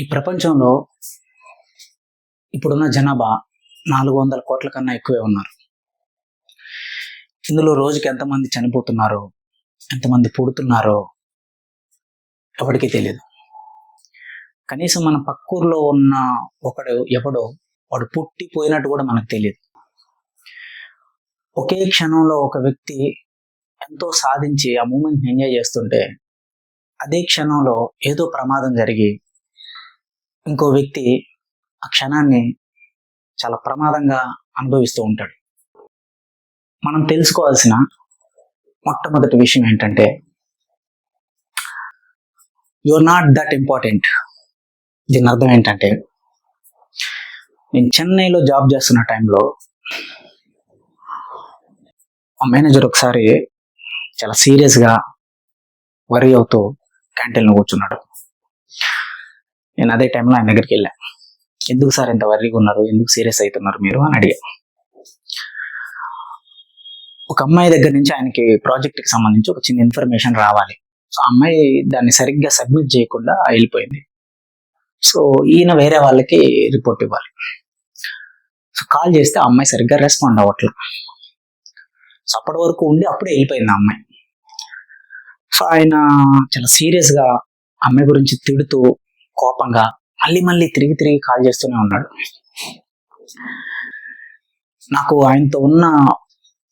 ఈ ప్రపంచంలో ఇప్పుడున్న జనాభా 400 కోట్ల కన్నా ఎక్కువే ఉన్నారు. ఇందులో రోజుకి ఎంతమంది చనిపోతున్నారో, ఎంతమంది పుడుతున్నారో ఎవరికీ తెలియదు. కనీసం మన పక్కూర్లో ఉన్న ఎవడో వాడు పుట్టిపోయినట్టు కూడా మనకు తెలియదు. ఒకే క్షణంలో ఒక వ్యక్తి ఎంతో సాధించి ఆ మూమెంట్ని ఎంజాయ్ చేస్తుంటే, అదే క్షణంలో ఏదో ప్రమాదం జరిగి ఇంకో వ్యక్తి ఆ క్షణాన్ని చాలా ప్రమాదంగా అనుభవిస్తూ ఉంటాడు. మనం తెలుసుకోవాల్సిన మొట్టమొదటి విషయం ఏంటంటే, you are not that important. దీని అర్థం ఏంటంటే, నేను చెన్నైలో జాబ్ చేస్తున్న టైంలో ఆ మేనేజర్ ఒకసారి చాలా సీరియస్గా వరీ అవుతూ క్యాంటీన్లో కూర్చున్నాడు. నేను అదే టైంలో ఆయన దగ్గరికి వెళ్ళా. ఎందుకు సార్ ఇంత వర్రీగా ఉన్నారు, ఎందుకు సీరియస్ అవుతున్నారు మీరు అని అడిగా. ఒక అమ్మాయి దగ్గర నుంచి ఆయనకి ప్రాజెక్ట్కి సంబంధించి ఒక చిన్న ఇన్ఫర్మేషన్ రావాలి. సో అమ్మాయి దాన్ని సరిగ్గా సబ్మిట్ చేయకుండా వెళ్ళిపోయింది. సో ఈయన వేరే వాళ్ళకి రిపోర్ట్ ఇవ్వాలి. సో కాల్ చేస్తే ఆ అమ్మాయి సరిగ్గా రెస్పాండ్ అవ్వట్లేదు. సో అప్పటి వరకు ఉండి అప్పుడే వెళ్ళిపోయింది ఆ అమ్మాయి. సో ఆయన చాలా సీరియస్గా అమ్మాయి గురించి తిడుతూ కోపంగా మళ్ళీ తిరిగి కాల్ చేస్తూనే ఉన్నాడు. నాకు ఆయనతో ఉన్న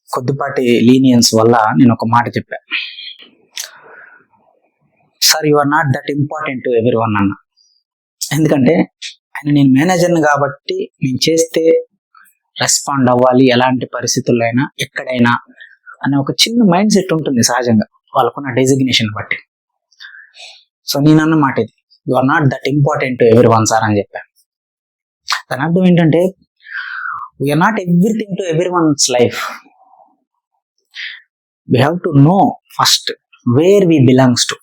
కొద్దిపాటి లీనియన్స్ వల్ల నేను ఒక మాట చెప్పా, sir you are not that important to every one అన్న. ఎందుకంటే నేను మేనేజర్ని కాబట్టి నేను చేస్తే రెస్పాండ్ అవ్వాలి ఎలాంటి పరిస్థితుల్లో అయినా ఎక్కడైనా అనే ఒక చిన్న మైండ్ సెట్ ఉంటుంది సహజంగా వాళ్ళకున్న డెసిగ్నేషన్ బట్టి. సో నేను అన్న మాట ఇది, you are not that important to every one sir అని చెప్పాను. దాని అర్థం ఏంటంటే, we are not everything to every one's life. We have to know first where we belongs to.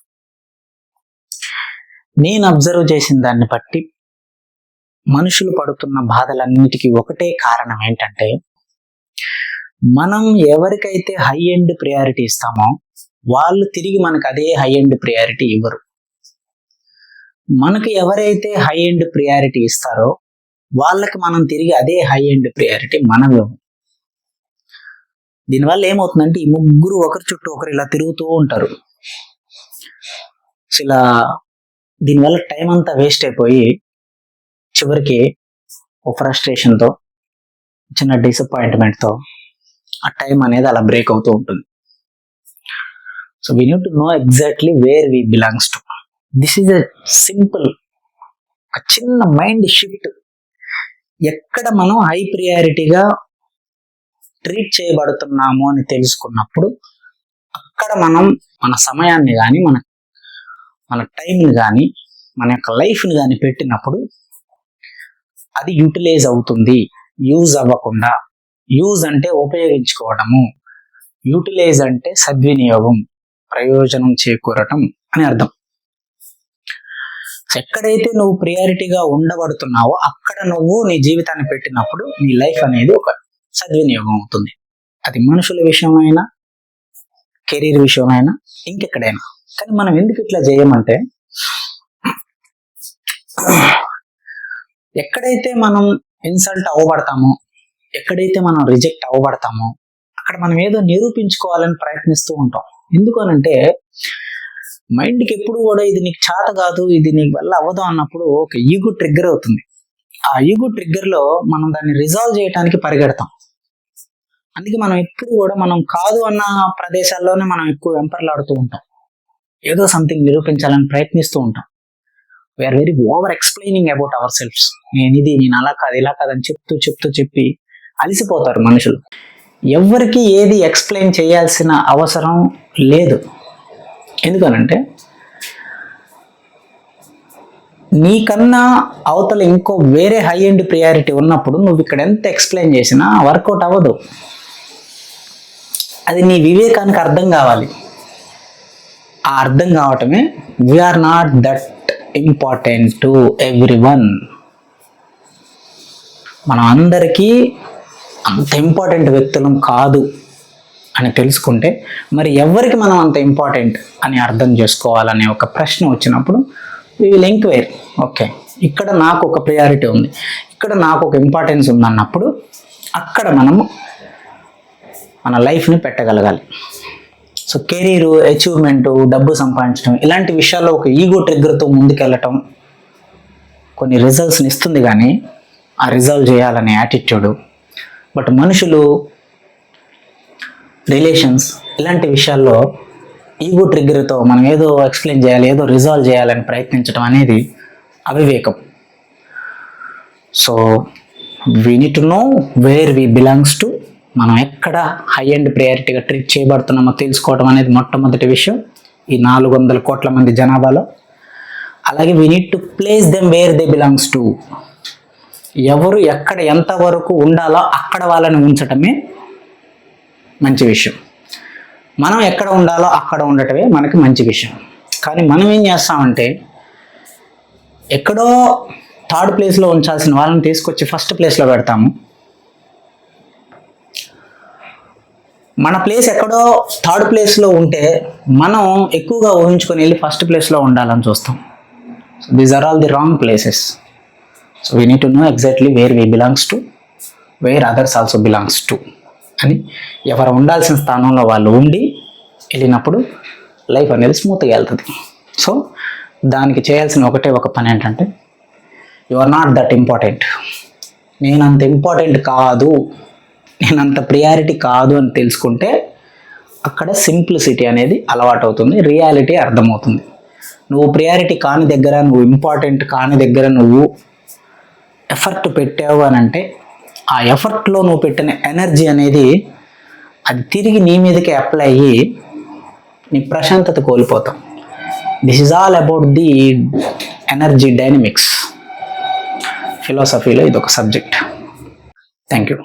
నేను అబ్జర్వ్ చేసిన దాన్ని బట్టి మనుషులు పడుతున్న బాధలన్నిటికీ ఒకటే కారణం ఏంటంటే, మనం ఎవరికైతే హై ఎండ్ ప్రియారిటీ ఇస్తామో వాళ్ళు తిరిగి మనకు అదే హై ఎండ్ ప్రియారిటీ ఇవ్వరు. మనకు ఎవరైతే హై ఎండ్ ప్రియారిటీ ఇస్తారో వాళ్ళకి మనం తిరిగి అదే హై ఎండ్ ప్రియారిటీ మనం ఇవ్వం. దీనివల్ల ఏమవుతుందంటే, ఈ ముగ్గురు ఒకరి చుట్టూ ఒకరు ఇలా తిరుగుతూ ఉంటారు. ఇలా దీనివల్ల టైం అంతా వేస్ట్ అయిపోయి చివరికి ఒక ఫ్రస్ట్రేషన్తో, చిన్న డిసప్పాయింట్మెంట్తో ఆ టైం అనేది అలా బ్రేక్ అవుతూ ఉంటుంది. So we need to know exactly where we belongs to. This is a simple, ఒక చిన్న మైండ్ షిఫ్ట్. ఎక్కడ మనం హై ప్రియారిటీగా ట్రీట్ చేయబడుతున్నాము అని తెలుసుకున్నప్పుడు అక్కడ మనం మన సమయాన్ని కానీ మన టైంని కానీ మన యొక్క లైఫ్ని కానీ పెట్టినప్పుడు అది యూటిలైజ్ అవుతుంది. యూజ్ అవ్వకుండా, యూజ్ అంటే ఉపయోగించుకోవడము, యూటిలైజ్ అంటే సద్వినియోగం, ప్రయోజనం చేకూరటం అని అర్థం. ఎక్కడైతే నువ్వు ప్రియారిటీగా ఉండబడుతున్నావో అక్కడ నువ్వు నీ జీవితాన్ని పెట్టినప్పుడు నీ లైఫ్ అనేది ఒక సద్వినియోగం అవుతుంది. అది మనుషుల విషయమైనా, కెరీర్ విషయమైనా, ఇంకెక్కడైనా. కానీ మనం ఎందుకు ఇట్లా చేయమంటే, ఎక్కడైతే మనం ఇన్సల్ట్ అవ్వబడతామో, ఎక్కడైతే మనం రిజెక్ట్ అవ్వబడతామో అక్కడ మనం ఏదో నిరూపించుకోవాలని ప్రయత్నిస్తూ ఉంటాం. ఎందుకు అనంటే, మైండ్కి ఎప్పుడు కూడా ఇది నీకు చేత కాదు, ఇది నీకు వల్ల అవ్వదు అన్నప్పుడు ఒక ఈగో ట్రిగ్గర్ అవుతుంది. ఆ ఈగో ట్రిగ్గర్లో మనం దాన్ని రిజాల్వ్ చేయడానికి పరిగెడతాం. అందుకే మనం ఎప్పుడు కూడా మనం కాదు అన్న ప్రదేశాల్లోనే మనం ఎక్కువ వెంపర్లాడుతూ ఉంటాం. ఏదో సంథింగ్ నిరూపించాలని ప్రయత్నిస్తూ ఉంటాం. We are very over explaining about our selfs. నేను అలా కాదు ఇలా కాదని చెప్పి అలిసిపోతారు మనుషులు. ఎవరికి ఏది ఎక్స్ప్లెయిన్ చేయాల్సిన అవసరం లేదు. ఎందుకనంటే, నీకన్నా అవతల ఇంకో వేరే హై ఎండ్ ప్రియారిటీ ఉన్నప్పుడు నువ్వు ఇక్కడ ఎంత ఎక్స్ప్లెయిన్ చేసినా వర్కౌట్ అవ్వదు. అది నీ వివేకానికి అర్థం కావాలి. ఆ అర్థం కావటమే we're not that important to everyone. మనం అందరికీ అంత ఇంపార్టెంట్ వ్యక్తులం కాదు అని తెలుసుకుంటే, మరి ఎవరికి మనం అంత ఇంపార్టెంట్ అని అర్థం చేసుకోవాలనే ఒక ప్రశ్న వచ్చినప్పుడు we will inquire, okay, ఇక్కడ నాకు ఒక ప్రియారిటీ ఉంది, ఇక్కడ నాకు ఒక ఇంపార్టెన్స్ ఉంది అన్నప్పుడు అక్కడ మనము మన లైఫ్ని పెట్టగలగాలి. సో కెరీరు, అచీవ్మెంటు, డబ్బు సంపాదించడం ఇలాంటి విషయాల్లో ఒక ఈగో ట్రిగ్గర్తో ముందుకెళ్ళటం కొన్ని రిజల్ట్స్ని ఇస్తుంది, కానీ ఆ రిజల్వ్ చేయాలనే యాటిట్యూడు. బట్ మనుషులు, రిలేషన్స్ ఇలాంటి విషయాల్లో ఈగో ట్రిగ్గర్తో మనం ఏదో ఎక్స్ప్లెయిన్ చేయాలి, ఏదో రిజాల్వ్ చేయాలని ప్రయత్నించడం అనేది అవివేకం. So we need to know where we belongs to. మనం ఎక్కడ హై అండ్ ప్రయారిటీగా ట్రీట్ చేయబడుతున్నామో తెలుసుకోవడం అనేది మొట్టమొదటి విషయం ఈ 400 కోట్ల మంది జనాభాలో. అలాగే we need to place them where they belongs to. ఎవరు ఎక్కడ ఎంతవరకు ఉండాలో అక్కడ వాళ్ళని ఉంచటమే మంచి విషయం. మనం ఎక్కడ ఉండాలో అక్కడ ఉండటమే మనకి మంచి విషయం. కానీ మనం ఏం చేస్తామంటే ఎక్కడో థర్డ్ ప్లేస్లో ఉంచాల్సిన వాళ్ళని తీసుకొచ్చి ఫస్ట్ ప్లేస్లో పెడతాము. మన ప్లేస్ ఎక్కడో థర్డ్ ప్లేస్లో ఉంటే మనం ఎక్కువగా ఊహించుకొని వెళ్ళి ఫస్ట్ ప్లేస్లో ఉండాలని చూస్తాం. So these are all the wrong places. So we need to know exactly where we belongs to, where others also belongs to అని ఎవరు ఉండాల్సిన స్థానంలో వాళ్ళు ఉండి వెళ్ళినప్పుడు లైఫ్ అనేది స్మూత్గా వెళ్తుంది. సో దానికి చేయాల్సిన ఒక పని ఏంటంటే you are not that important. నేను అంత ఇంపార్టెంట్ కాదు, నేను అంత ప్రియారిటీ కాదు అని తెలుసుకుంటే అక్కడ సింప్లిసిటీ అనేది అలవాటు అవుతుంది, రియాలిటీ అర్థమవుతుంది. నువ్వు ప్రియారిటీ కాని దగ్గర, నువ్వు ఇంపార్టెంట్ కాని దగ్గర నువ్వు ఎఫర్ట్ పెట్టావు అని అంటే ఆ ఎఫర్ట్లో నువ్వు పెట్టిన ఎనర్జీ అనేది అది తిరిగి నీ మీదకి అప్లై అయ్యి నీ ప్రశాంతత కోల్పోతాం. This is all about the energy dynamics. ఫిలాసఫీలో ఇది ఒక సబ్జెక్ట్. Thank you.